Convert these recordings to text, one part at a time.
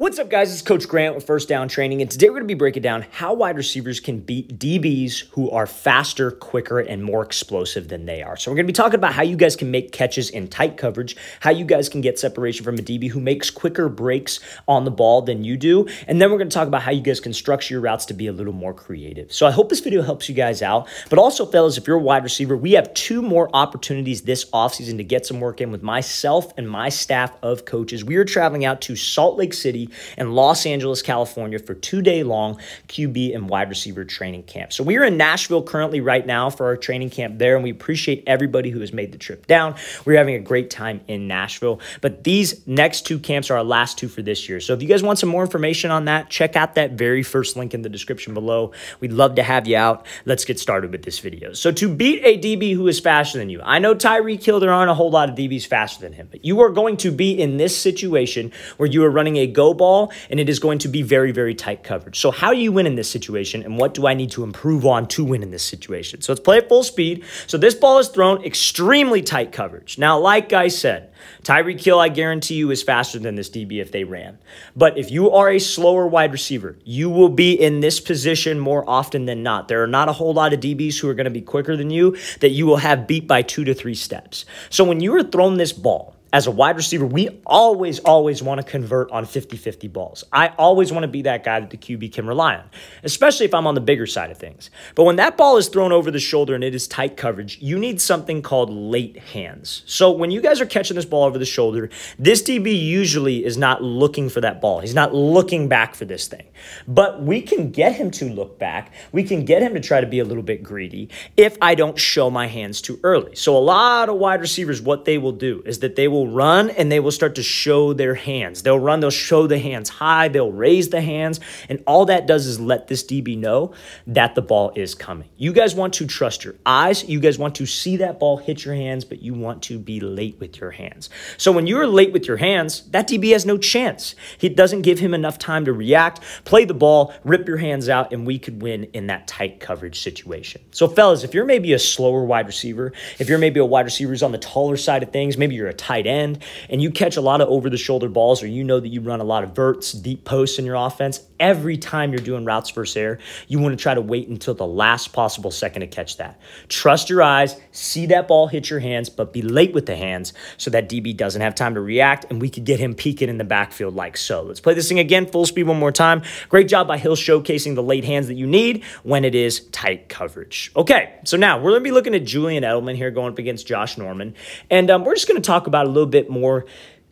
What's up, guys? It's Coach Grant with First Down Training, and today we're going to be breaking down how wide receivers can beat DBs who are faster, quicker, and more explosive than they are. So we're going to be talking about how you guys can make catches in tight coverage, how you guys can get separation from a DB who makes quicker breaks on the ball than you do, and then we're going to talk about how you guys can structure your routes to be a little more creative. So I hope this video helps you guys out, but also, fellas, if you're a wide receiver, we have 2 more opportunities this offseason to get some work in with myself and my staff of coaches. We are traveling out to Salt Lake City in Los Angeles, California for 2-day-long QB and wide receiver training camp. So we are in Nashville currently right now for our training camp there, and we appreciate everybody who has made the trip down. We're having a great time in Nashville, but these next 2 camps are our last 2 for this year. So if you guys want some more information on that, check out that very first link in the description below. We'd love to have you out. Let's get started with this video. So to beat a DB who is faster than you, I know Tyreek Hill, there aren't a whole lot of DBs faster than him, but you are going to be in this situation where you are running a go ball, and it is going to be very, very tight coverage. So how do you win in this situation, and what do I need to improve on to win in this situation? So let's play at full speed. So this ball is thrown, extremely tight coverage. Now, like I said, Tyreek Hill, I guarantee you, is faster than this DB if they ran. But if you are a slower wide receiver, you will be in this position more often than not. There are not a whole lot of DBs who are going to be quicker than you that you will have beat by 2 to 3 steps. So when you are thrown this ball, as a wide receiver, we always want to convert on 50-50 balls. I always want to be that guy that the QB can rely on, especially if I'm on the bigger side of things. But when that ball is thrown over the shoulder and it is tight coverage, you need something called late hands. So when you guys are catching this ball over the shoulder, this DB usually is not looking for that ball. He's not looking back for this thing. But we can get him to look back. We can get him to try to be a little bit greedy if I don't show my hands too early. So a lot of wide receivers, what they will do is that they will run and they will start to show their hands. They'll run, they'll show the hands high, they'll raise the hands, and all that does is let this DB know that the ball is coming. You guys want to trust your eyes. You guys want to see that ball hit your hands, but you want to be late with your hands. So when you're late with your hands, that DB has no chance. It doesn't give him enough time to react, play the ball, rip your hands out, and we could win in that tight coverage situation. So fellas, if you're maybe a slower wide receiver, if you're maybe a wide receiver who's on the taller side of things, maybe you're a tight end, and you catch a lot of over-the-shoulder balls, or you know that you run a lot of verts, deep posts in your offense, every time you're doing routes versus air, you want to try to wait until the last possible second to catch that. Trust your eyes, see that ball hit your hands, but be late with the hands so that DB doesn't have time to react, and we could get him peeking in the backfield like so. Let's play this thing again, full speed one more time. Great job by Hill showcasing the late hands that you need when it is tight coverage. Okay, so now we're going to be looking at Julian Edelman here going up against Josh Norman, and we're just going to talk about a little bit more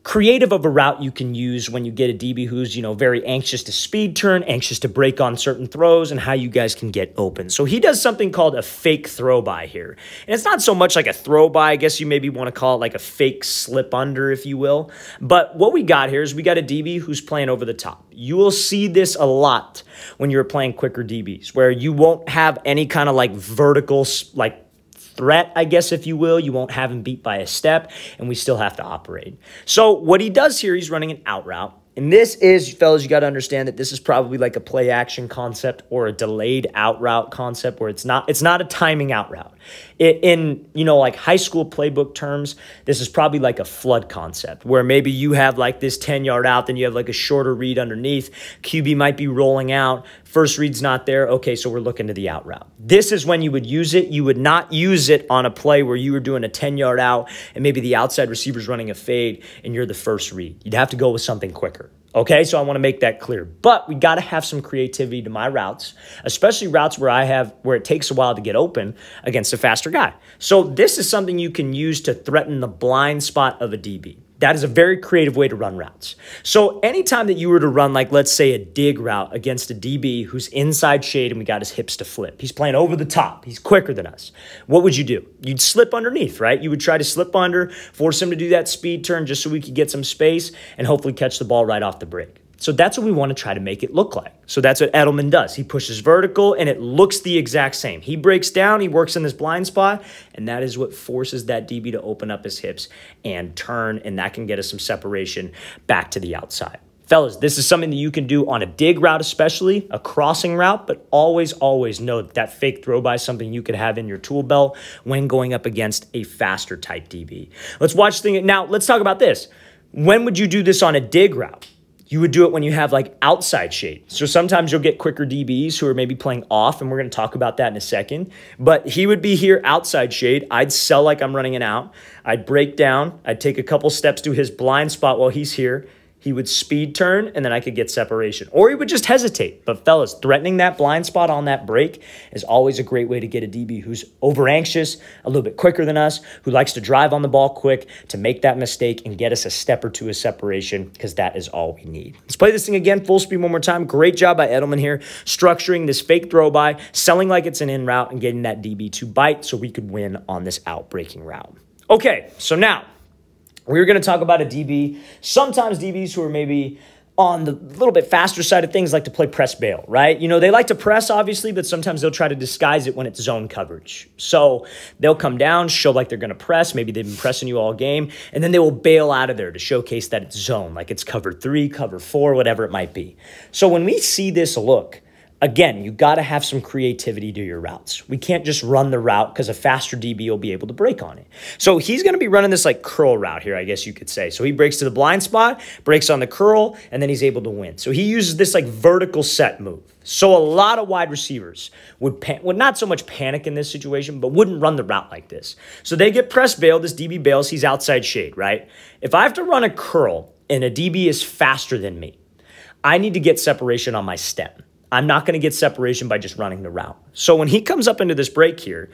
creative of a route you can use when you get a DB who's, very anxious to speed turn, anxious to break on certain throws, and how you guys can get open. So he does something called a fake throw by here. And it's not so much like a throw by, I guess you maybe want to call it like a fake slip under, if you will. But what we got here is we got a DB who's playing over the top. You will see this a lot when you're playing quicker DBs, where you won't have any kind of like vertical, like threat, I guess, if you will. You won't have him beat by a step, and we still have to operate. So what he does here, he's running an out route. And this is, fellas, you got to understand that this is probably like a play action concept or a delayed out route concept where it's not a timing out route. In like high school playbook terms, this is probably like a flood concept where maybe you have like this 10-yard out, then you have like a shorter read underneath. QB might be rolling out. First read's not there. Okay, so we're looking to the out route. This is when you would use it. You would not use it on a play where you were doing a 10-yard out and maybe the outside receiver's running a fade and you're the first read. You'd have to go with something quicker. Okay, so I want to make that clear. But we got to have some creativity to my routes, especially routes where it takes a while to get open against a faster guy. So this is something you can use to threaten the blind spot of a DB. That is a very creative way to run routes. So anytime that you were to run, like, let's say a dig route against a DB who's inside shade and we got his hips to flip. He's playing over the top. He's quicker than us. What would you do? You'd slip underneath, right? You would try to slip under, force him to do that speed turn just so we could get some space and hopefully catch the ball right off the break. So that's what we want to try to make it look like. So that's what Edelman does. He pushes vertical, and it looks the exact same. He breaks down, he works in this blind spot, and that is what forces that DB to open up his hips and turn, and that can get us some separation back to the outside. Fellas, this is something that you can do on a dig route especially, a crossing route, but always know that that fake throw by is something you could have in your tool belt when going up against a faster type DB. Let's watch the thing. Now, let's talk about this. When would you do this on a dig route? You would do it when you have like outside shade. So sometimes you'll get quicker DBs who are maybe playing off, and we're going to talk about that in a second. But he would be here outside shade. I'd sell like I'm running an out. I'd break down. I'd take a couple steps to his blind spot while he's here. He would speed turn, and then I could get separation. Or he would just hesitate. But fellas, threatening that blind spot on that break is always a great way to get a DB who's over anxious, a little bit quicker than us, who likes to drive on the ball quick to make that mistake and get us a step or two of separation, because that is all we need. Let's play this thing again, full speed one more time. Great job by Edelman here, structuring this fake throw by, selling like it's an in route, and getting that DB to bite so we could win on this out breaking route. Okay, so now, we're going to talk about a DB. Sometimes DBs who are maybe on the little bit faster side of things like to play press bail, right? You know, they like to press, obviously, but sometimes they'll try to disguise it when it's zone coverage. So they'll come down, show like they're going to press. Maybe they've been pressing you all game, and then they will bail out of there to showcase that it's zone, like it's cover 3, cover 4, whatever it might be. So when we see this look, again, you got to have some creativity to your routes. We can't just run the route because a faster DB will be able to break on it. So he's going to be running this like curl route here, I guess you could say. So he breaks to the blind spot, breaks on the curl, and then he's able to win. So he uses this like vertical set move. So a lot of wide receivers would not so much panic in this situation, but wouldn't run the route like this. So they get press bail. This DB bails. He's outside shade, right? If I have to run a curl and a DB is faster than me, I need to get separation on my stem. I'm not going to get separation by just running the route. So when he comes up into this break here,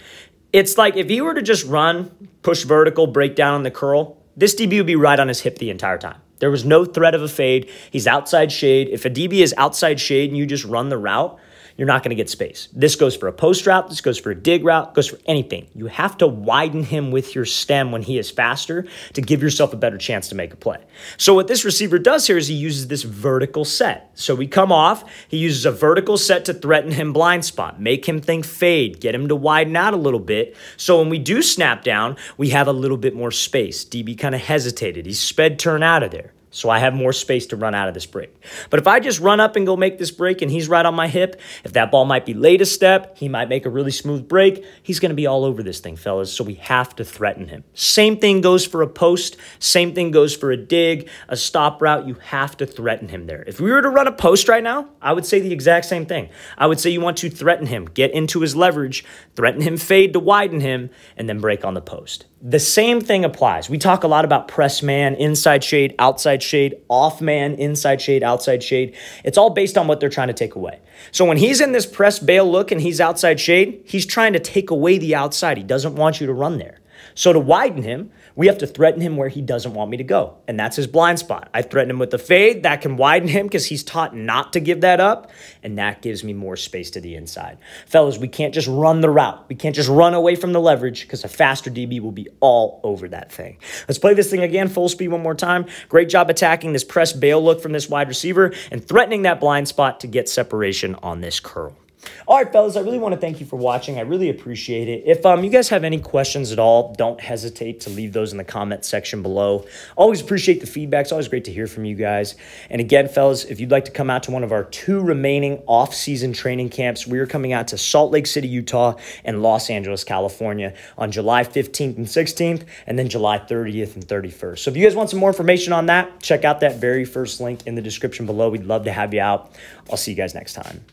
it's like if he were to just run, push vertical, break down on the curl, this DB would be right on his hip the entire time. There was no threat of a fade. He's outside shade. If a DB is outside shade and you just run the route, you're not going to get space. This goes for a post route. This goes for a dig route. Goes for anything. You have to widen him with your stem when he is faster to give yourself a better chance to make a play. So what this receiver does here is he uses this vertical set. So we come off. He uses a vertical set to threaten him blind spot, make him think fade, get him to widen out a little bit. So when we do snap down, we have a little bit more space. DB kind of hesitated. He sped turn out of there. So I have more space to run out of this break. But if I just run up and go make this break and he's right on my hip, if that ball might be late a step, he might make a really smooth break, he's going to be all over this thing, fellas. So we have to threaten him. Same thing goes for a post. Same thing goes for a dig, a stop route. You have to threaten him there. If we were to run a post right now, I would say the exact same thing. I would say you want to threaten him, get into his leverage, threaten him, fade to widen him, and then break on the post. The same thing applies. We talk a lot about press man, inside shade, outside shade, off man, inside shade, outside shade. It's all based on what they're trying to take away. So when he's in this press bail look and he's outside shade, he's trying to take away the outside. He doesn't want you to run there. So to widen him, we have to threaten him where he doesn't want me to go, and that's his blind spot. I threaten him with the fade. That can widen him because he's taught not to give that up, and that gives me more space to the inside. Fellas, we can't just run the route. We can't just run away from the leverage because a faster DB will be all over that thing. Let's play this thing again, full speed one more time. Great job attacking this press bail look from this wide receiver and threatening that blind spot to get separation on this curl. All right, fellas, I really want to thank you for watching. I really appreciate it. If you guys have any questions at all, don't hesitate to leave those in the comment section below. Always appreciate the feedback. It's always great to hear from you guys. And again, fellas, if you'd like to come out to one of our 2 remaining off-season training camps, we are coming out to Salt Lake City, Utah, and Los Angeles, California on July 15th and 16th, and then July 30th and 31st. So if you guys want some more information on that, check out that very first link in the description below. We'd love to have you out. I'll see you guys next time.